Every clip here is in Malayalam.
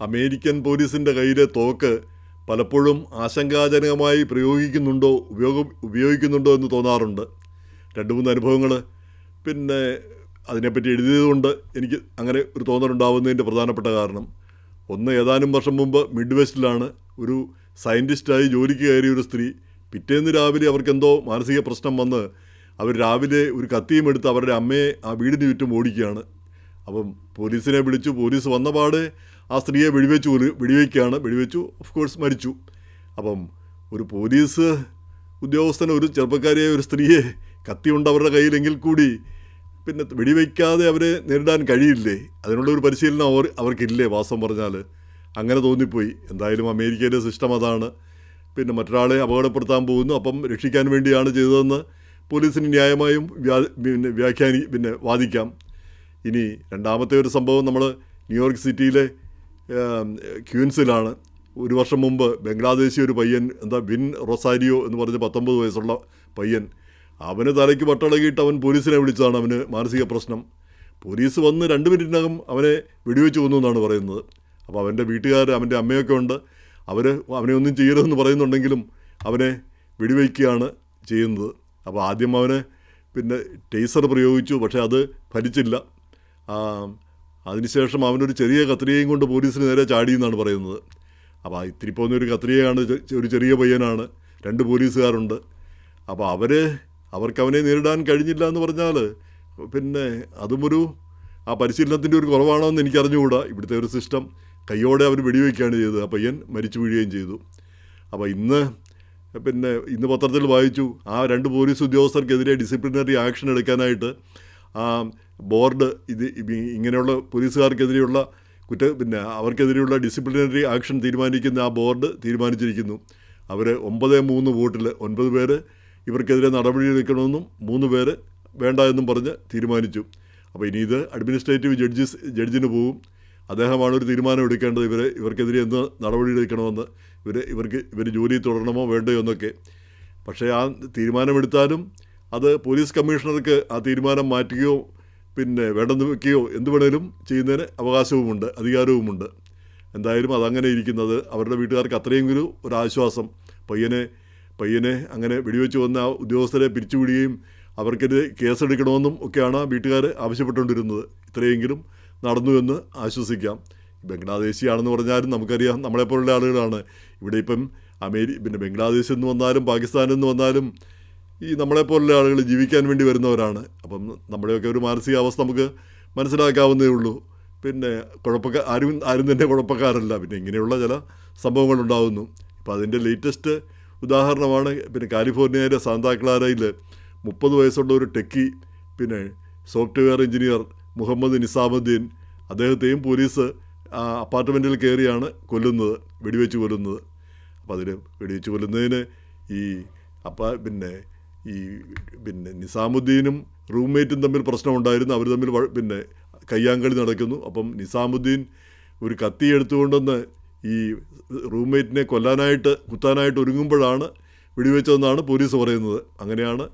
അമേരിക്കൻ പോലീസിൻ്റെ കയ്യിലെ തോക്ക് പലപ്പോഴും ആശങ്കാജനകമായി ഉപയോഗിക്കുന്നുണ്ടോ എന്ന് തോന്നാറുണ്ട്. രണ്ട് മൂന്ന് അനുഭവങ്ങൾ പിന്നെ അതിനെപ്പറ്റി എഴുതിയതുകൊണ്ട് എനിക്ക് അങ്ങനെ ഒരു തോന്നലുണ്ടാവുന്നതിൻ്റെ പ്രധാനപ്പെട്ട കാരണം, ഒന്ന് ഏതാനും വർഷം മുമ്പ് മിഡ് വെസ്റ്റിലാണ് ഒരു സയൻറ്റിസ്റ്റായി ജോലിക്ക് കയറിയ ഒരു സ്ത്രീ പിറ്റേന്ന് രാവിലെ അവർക്കെന്തോ മാനസിക പ്രശ്നം വന്ന് അവർ രാവിലെ ഒരു കത്തിയും എടുത്ത് അവരുടെ അമ്മയെ ആ വീടിന് ചുറ്റും ഓടിക്കുകയാണ്. അപ്പം പോലീസിനെ വിളിച്ചു. പോലീസ് വന്ന പാടെ ആ സ്ത്രീയെ വെടിവെച്ചു. ഓഫ് കോഴ്സ് മരിച്ചു. അപ്പം ഒരു പോലീസ് ഉദ്യോഗസ്ഥന് ഒരു ചെറുപ്പക്കാരിയായ ഒരു സ്ത്രീയെ കത്തിയുണ്ട് അവരുടെ കയ്യിലെങ്കിൽ കൂടി പിന്നെ വെടിവെക്കാതെ അവരെ നേരിടാൻ കഴിയില്ലേ? അതിനുള്ള ഒരു പരിശീലനം അവർക്കില്ലേ? വാസ്തവം പറഞ്ഞാൽ അങ്ങനെ തോന്നിപ്പോയി. എന്തായാലും അമേരിക്കയിലെ സിസ്റ്റം അതാണ്. പിന്നെ മറ്റൊരാളെ അപകടപ്പെടുത്താൻ പോകുന്നു, അപ്പം രക്ഷിക്കാൻ വേണ്ടിയാണ് ചെയ്തതെന്ന് പോലീസിന് ന്യായമായും വാദിക്കാം. ഇനി രണ്ടാമത്തെ ഒരു സംഭവം നമ്മൾ ന്യൂയോർക്ക് സിറ്റിയിലെ ക്യൂൻസിലാണ്. ഒരു വർഷം മുമ്പ് ബംഗ്ലാദേശി ഒരു പയ്യൻ, വിൻ റൊസാരിയോ എന്ന് പറഞ്ഞ് 19 വയസ്സുള്ള പയ്യൻ, അവന് തലയ്ക്ക് വട്ടളകിയിട്ട് അവൻ പോലീസിനെ വിളിച്ചതാണ്. അവന് മാനസിക പ്രശ്നം. പോലീസ് വന്ന് 2 മിനിറ്റിനകം അവനെ വെടിവെച്ച് കൊന്നു എന്നാണ് പറയുന്നത്. അപ്പോൾ അവൻ്റെ വീട്ടുകാർ, അവൻ്റെ അമ്മയൊക്കെ ഉണ്ട്. അവനെ ഒന്നും ചെയ്യരുതെന്ന് പറയുന്നുണ്ടെങ്കിലും അവനെ വെടിവെക്കുകയാണ് ചെയ്യുന്നത്. അപ്പോൾ ആദ്യം അവന് ടേസർ പ്രയോഗിച്ചു, പക്ഷേ അത് ഫലിച്ചില്ല. അതിനുശേഷം അവനൊരു ചെറിയ കത്രികയും കൊണ്ട് പോലീസിന് നേരെ ചാടിയെന്നാണ് പറയുന്നത്. അപ്പോൾ ഇത്തിരി പോകുന്നൊരു കത്രികയാണ്, ഒരു ചെറിയ പയ്യനാണ്, 2 പോലീസുകാരുണ്ട്. അപ്പോൾ അവർക്ക് അവനെ നേരിടാൻ കഴിഞ്ഞില്ല എന്ന് പറഞ്ഞാൽ അതും ആ പരിശീലനത്തിൻ്റെ ഒരു കുറവാണോ എന്ന് എനിക്കറിഞ്ഞുകൂടാ. ഇവിടുത്തെ ഒരു സിസ്റ്റം കയ്യോടെ അവർ വെടിവെക്കുകയാണ് ചെയ്തത്. ആ പയ്യൻ മരിച്ചു വീഴുകയും ചെയ്തു. അപ്പോൾ ഇന്ന് പത്രത്തിൽ വായിച്ചു, ആ 2 പോലീസ് ഉദ്യോഗസ്ഥർക്കെതിരെ ഡിസിപ്ലിനറി ആക്ഷൻ എടുക്കാനായിട്ട് ആ ബോർഡ് ഇങ്ങനെയുള്ള പോലീസുകാർക്കെതിരെയുള്ള അവർക്കെതിരെയുള്ള ഡിസിപ്ലിനറി ആക്ഷൻ തീരുമാനിക്കുന്ന ആ ബോർഡ് തീരുമാനിച്ചിരിക്കുന്നു. അവർ 9-3 വോട്ടിൽ 9 പേര് ഇവർക്കെതിരെ നടപടിയെടുക്കണമെന്നും 3 പേര് വേണ്ട എന്നും പറഞ്ഞ് തീരുമാനിച്ചു. അപ്പോൾ ഇനി ഇത് അഡ്മിനിസ്ട്രേറ്റീവ് ജഡ്ജിന് പോകും. അദ്ദേഹമാണ് ഒരു തീരുമാനം എടുക്കേണ്ടത്. ഇവർക്കെതിരെ എന്ത് നടപടിയെടുക്കണമെന്ന്, ഇവർ ജോലി തുടരണമോ വേണ്ടയോ എന്നൊക്കെ. പക്ഷേ ആ തീരുമാനമെടുത്താലും അത് പോലീസ് കമ്മീഷണർക്ക് ആ തീരുമാനം മാറ്റുകയോ വേണ്ടെന്ന് വയ്ക്കുകയോ എന്ത് വേണേലും ചെയ്യുന്നതിന് അവകാശവുമുണ്ട്, അധികാരവുമുണ്ട്. എന്തായാലും അതങ്ങനെ ഇരിക്കുന്നത് അവരുടെ വീട്ടുകാർക്ക് അത്രയും ഒരു ആശ്വാസം. പയ്യനെ അങ്ങനെ വെടിവെച്ച് വന്ന ആ ഉദ്യോഗസ്ഥരെ പിരിച്ചുവിടുകയും അവർക്കെതിരെ കേസെടുക്കണമെന്നും ഒക്കെയാണ് വീട്ടുകാർ ആവശ്യപ്പെട്ടുകൊണ്ടിരുന്നത്. ഇത്രയെങ്കിലും നടന്നു എന്ന് ആശ്വസിക്കാം. ബംഗ്ലാദേശിയാണെന്ന് പറഞ്ഞാലും നമുക്കറിയാം, നമ്മളെപ്പോലുള്ള ആളുകളാണ് ഇവിടെ. ഇപ്പം ബംഗ്ലാദേശിൽ നിന്ന് വന്നാലും പാകിസ്ഥാനിൽ നിന്ന് വന്നാലും ഈ നമ്മളെപ്പോലുള്ള ആളുകൾ ജീവിക്കാൻ വേണ്ടി വരുന്നവരാണ്. അപ്പം നമ്മുടെയൊക്കെ ഒരു മാനസികാവസ്ഥ നമുക്ക് മനസ്സിലാക്കാവുന്നേ ഉള്ളൂ. ആരും തന്നെ കുഴപ്പക്കാരല്ല. ഇങ്ങനെയുള്ള ചില സംഭവങ്ങളുണ്ടാകുന്നു. ഇപ്പോൾ അതിൻ്റെ ലേറ്റസ്റ്റ് ഉദാഹരണമാണ് കാലിഫോർണിയയിലെ സാന്താ ക്ലാരയിൽ 30 വയസ്സുള്ള ഒരു techie software engineer Muhammad Nizamuddin, അദ്ദേഹത്തെയും പോലീസ് അപ്പാർട്ട്മെൻറ്റിൽ കയറിയാണ് വെടിവെച്ച് കൊല്ലുന്നത്. അപ്പോൾ അതിൽ വെടിവെച്ച് കൊല്ലുന്നതിന് നിസാമുദ്ദീനും റൂംമേറ്റും തമ്മിൽ പ്രശ്നമുണ്ടായിരുന്നു. അവർ തമ്മിൽ കയ്യാങ്കളി നടക്കുന്നു. അപ്പം നിസാമുദ്ദീൻ ഒരു കത്തി എടുത്തുകൊണ്ടെന്ന് ഈ റൂംമേറ്റിനെ കുത്താനായിട്ട് ഒരുങ്ങുമ്പോഴാണ് വെടിവെച്ചതെന്നാണ് പോലീസ് പറയുന്നത്. അങ്ങനെയാണ്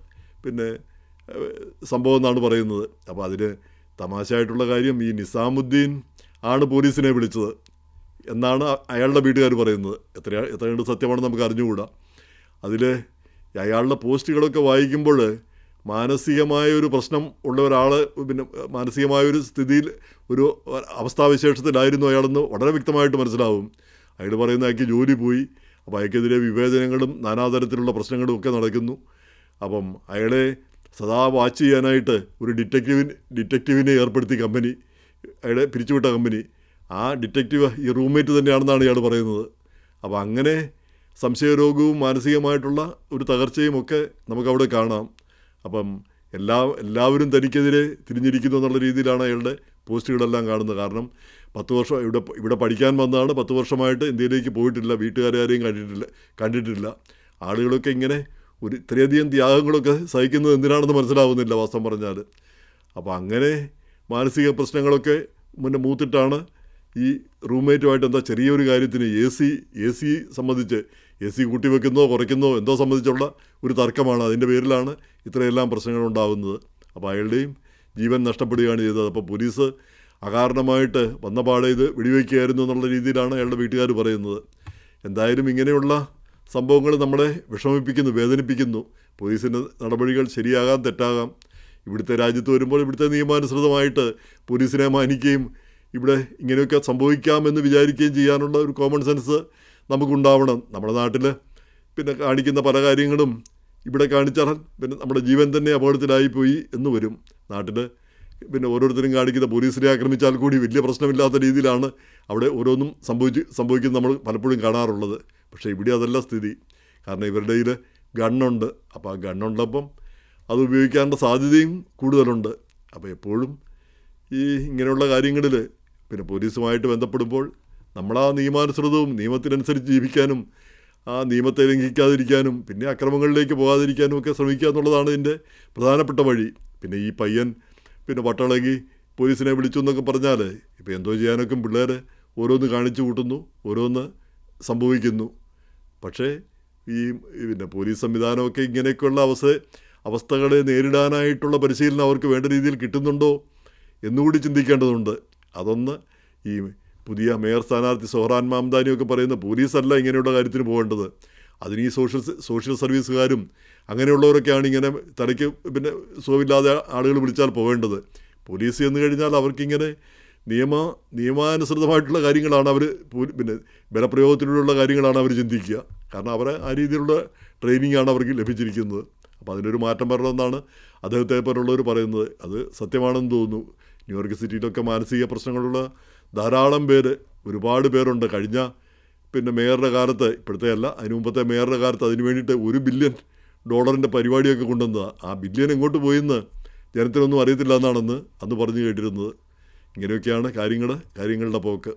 സംഭവം എന്നാണ് പറയുന്നത്. അപ്പോൾ അതിന് തമാശയായിട്ടുള്ള കാര്യം, ഈ നിസാമുദ്ദീൻ ആണ് പോലീസിനെ വിളിച്ചത് എന്നാണ് അയാളുടെ വീട്ടുകാർ പറയുന്നത്. എത്രയുണ്ട് സത്യമാണെന്ന് നമുക്ക് അറിഞ്ഞുകൂടാ. അതിൽ അയാളുടെ പോസ്റ്റുകളൊക്കെ വായിക്കുമ്പോൾ മാനസികമായൊരു പ്രശ്നം ഉള്ള ഒരാൾ, മാനസികമായൊരു സ്ഥിതിയിൽ, ഒരു അവസ്ഥാവിശേഷത്തിലായിരുന്നു അയാളെന്ന് വളരെ വ്യക്തമായിട്ട് മനസ്സിലാവും. അയാൾ പറയുന്ന അയാൾക്ക് ജോലി പോയി. അപ്പോൾ അയാൾക്കെതിരെ വിവേചനങ്ങളും നാനാതരത്തിലുള്ള പ്രശ്നങ്ങളും ഒക്കെ നടക്കുന്നു. അപ്പം അയാളെ സദാ വാച്ച് ചെയ്യാനായിട്ട് ഒരു ഡിറ്റക്റ്റീവിനെ ഏർപ്പെടുത്തി കമ്പനി, അയാളെ പിരിച്ചുവിട്ട കമ്പനി. ആ ഡിറ്റക്റ്റീവ് ഈ റൂംമേറ്റ് തന്നെയാണെന്നാണ് ഇയാൾ പറയുന്നത്. അപ്പോൾ അങ്ങനെ സംശയരോഗവും മാനസികമായിട്ടുള്ള ഒരു തകർച്ചയും ഒക്കെ നമുക്കവിടെ കാണാം. അപ്പം എല്ലാവരും തനിക്കെതിരെ തിരിഞ്ഞിരിക്കുന്നു എന്നുള്ള രീതിയിലാണ് അയാളുടെ പോസ്റ്റുകളെല്ലാം കാണുന്നത്. കാരണം 10 വർഷം ഇവിടെ പഠിക്കാൻ വന്നതാണ്, 10 വർഷമായിട്ട് ഇന്ത്യയിലേക്ക് പോയിട്ടില്ല, വീട്ടുകാരെയും കണ്ടിട്ടില്ല. ആളുകളൊക്കെ ഇങ്ങനെ ഇത്രയധികം ത്യാഗങ്ങളൊക്കെ സഹിക്കുന്നത് എന്തിനാണെന്ന് മനസ്സിലാവുന്നില്ല വാസ്തവം പറഞ്ഞാൽ. അപ്പോൾ അങ്ങനെ മാനസിക പ്രശ്നങ്ങളൊക്കെ മൂത്തിട്ടാണ് ഈ റൂംമേറ്റുമായിട്ട് ചെറിയൊരു കാര്യത്തിന് എ സി സംബന്ധിച്ച്, എ സി കൂട്ടി വെക്കുന്നോ കുറയ്ക്കുന്നോ എന്തോ സംബന്ധിച്ചുള്ള ഒരു തർക്കമാണ്. അതിൻ്റെ പേരിലാണ് ഇത്രയെല്ലാം പ്രശ്നങ്ങളുണ്ടാകുന്നത്. അപ്പോൾ അയാളുടെയും ജീവൻ നഷ്ടപ്പെടുകയാണ് ചെയ്തത്. അപ്പോൾ പോലീസ് അകാരണമായിട്ട് വന്ന പാടെ ഇത് വെടിവെക്കുകയായിരുന്നു എന്നുള്ള രീതിയിലാണ് അയാളുടെ വീട്ടുകാർ പറയുന്നത്. എന്തായാലും ഇങ്ങനെയുള്ള സംഭവങ്ങൾ നമ്മളെ വിഷമിപ്പിക്കുന്നു, വേദനിപ്പിക്കുന്നു. പോലീസിൻ്റെ നടപടികൾ ശരിയാകാം, തെറ്റാകാം. ഇവിടുത്തെ രാജ്യത്ത് വരുമ്പോൾ ഇവിടുത്തെ നിയമാനുസൃതമായിട്ട് പോലീസിനെ മാനിക്കുകയും ഇവിടെ ഇങ്ങനെയൊക്കെ സംഭവിക്കാമെന്ന് വിചാരിക്കുകയും ചെയ്യാനുള്ള ഒരു കോമൺ സെൻസ് നമുക്കുണ്ടാവണം. നമ്മുടെ നാട്ടിൽ പിന്നെ കാണിക്കുന്ന പല കാര്യങ്ങളും ഇവിടെ കാണിച്ചാൽ പിന്നെ നമ്മുടെ ജീവൻ തന്നെ അപകടത്തിലായിപ്പോയി എന്ന് വരും. നാട്ടിൽ പിന്നെ ഓരോരുത്തരും കാണിക്കുന്ന പോലീസിനെ ആക്രമിച്ചാൽ കൂടി വലിയ പ്രശ്നമില്ലാത്ത രീതിയിലാണ് അവിടെ ഓരോന്നും സംഭവിക്കുന്നത് നമ്മൾ പലപ്പോഴും കാണാറുള്ളത്. പക്ഷേ ഇവിടെ അതല്ല സ്ഥിതി. കാരണം ഇവരുടെ കയ്യിൽ ഗണ്ണുണ്ട്. അപ്പോൾ ആ ഗണ്ണുള്ളപ്പം അത് ഉപയോഗിക്കാനുള്ള സാധ്യതയും കൂടുതലുണ്ട്. അപ്പോൾ എപ്പോഴും ഈ ഇങ്ങനെയുള്ള കാര്യങ്ങളിൽ പിന്നെ പോലീസുമായിട്ട് ബന്ധപ്പെടുമ്പോൾ നമ്മൾ ആ നിയമാനുസൃതവും നിയമത്തിനനുസരിച്ച് ജീവിക്കാനും ആ നിയമത്തെ ലംഘിക്കാതിരിക്കാനും പിന്നെ അക്രമങ്ങളിലേക്ക് പോകാതിരിക്കാനും ഒക്കെ ശ്രമിക്കുക എന്നുള്ളതാണ് ഇതിൻ്റെ പ്രധാനപ്പെട്ട വഴി. പിന്നെ ഈ പയ്യൻ പിന്നെ വട്ടളകി പോലീസിനെ വിളിച്ചു എന്നൊക്കെ പറഞ്ഞാൽ ഇപ്പോൾ എന്തോ ചെയ്യാനൊക്കെ പിള്ളേർ ഓരോന്ന് കാണിച്ചു കൂട്ടുന്നു, ഓരോന്ന് സംഭവിക്കുന്നു. പക്ഷേ ഈ പിന്നെ പോലീസ് സംവിധാനമൊക്കെ ഇങ്ങനെയൊക്കെയുള്ള അവസ്ഥകളെ നേരിടാനായിട്ടുള്ള പരിശീലനം അവർക്ക് വേണ്ട രീതിയിൽ കിട്ടുന്നുണ്ടോ എന്നുകൂടി ചിന്തിക്കേണ്ടതുണ്ട്. അതൊന്ന് ഈ പുതിയ മേയർ സ്ഥാനാർത്ഥി സൊഹ്റാൻ മാംദാനിയൊക്കെ പറയുന്ന പോലീസല്ല ഇങ്ങനെയുള്ള കാര്യത്തിന് പോകേണ്ടത്. അതിന് ഈ സോഷ്യൽ സർവീസുകാരും അങ്ങനെയുള്ളവരൊക്കെയാണ് ഇങ്ങനെ തലയ്ക്ക് പിന്നെ സുഖമില്ലാതെ ആളുകൾ വിളിച്ചാൽ പോകേണ്ടത്. പോലീസ് എന്ന് കഴിഞ്ഞാൽ അവർക്കിങ്ങനെ നിയമാനുസൃതമായിട്ടുള്ള കാര്യങ്ങളാണ് അവർ പിന്നെ ബലപ്രയോഗത്തിലുള്ള കാര്യങ്ങളാണ് അവർ ചിന്തിക്കുക. കാരണം അവരെ ആ രീതിയിലുള്ള ട്രെയിനിങ്ങാണ് അവർക്ക് ലഭിച്ചിരിക്കുന്നത്. അപ്പോൾ അതിനൊരു മാറ്റം വരണമെന്നാണ് അദ്ദേഹത്തെ പോലുള്ളവർ പറയുന്നത്. അത് സത്യമാണെന്ന് തോന്നുന്നു. ന്യൂയോർക്ക് സിറ്റിയിലൊക്കെ മാനസിക പ്രശ്നങ്ങളുള്ള ധാരാളം ഒരുപാട് പേരുണ്ട്. കഴിഞ്ഞ പിന്നെ മേയറുടെ കാലത്ത്, ഇപ്പോഴത്തെ അല്ല അതിന് മുമ്പത്തെ മേയറുടെ കാലത്ത് അതിന് വേണ്ടിയിട്ട് $1 ബില്യൺ പരിപാടിയൊക്കെ കൊണ്ടുവന്നതാണ്. ആ ബില്യൺ എങ്ങോട്ട് പോയെന്ന് ജനത്തിനൊന്നും അറിയത്തില്ല എന്നാണെന്ന് അന്ന് പറഞ്ഞു കേട്ടിരുന്നത്. ഇങ്ങനെയൊക്കെയാണ് കാര്യങ്ങളുടെ പോക്ക്.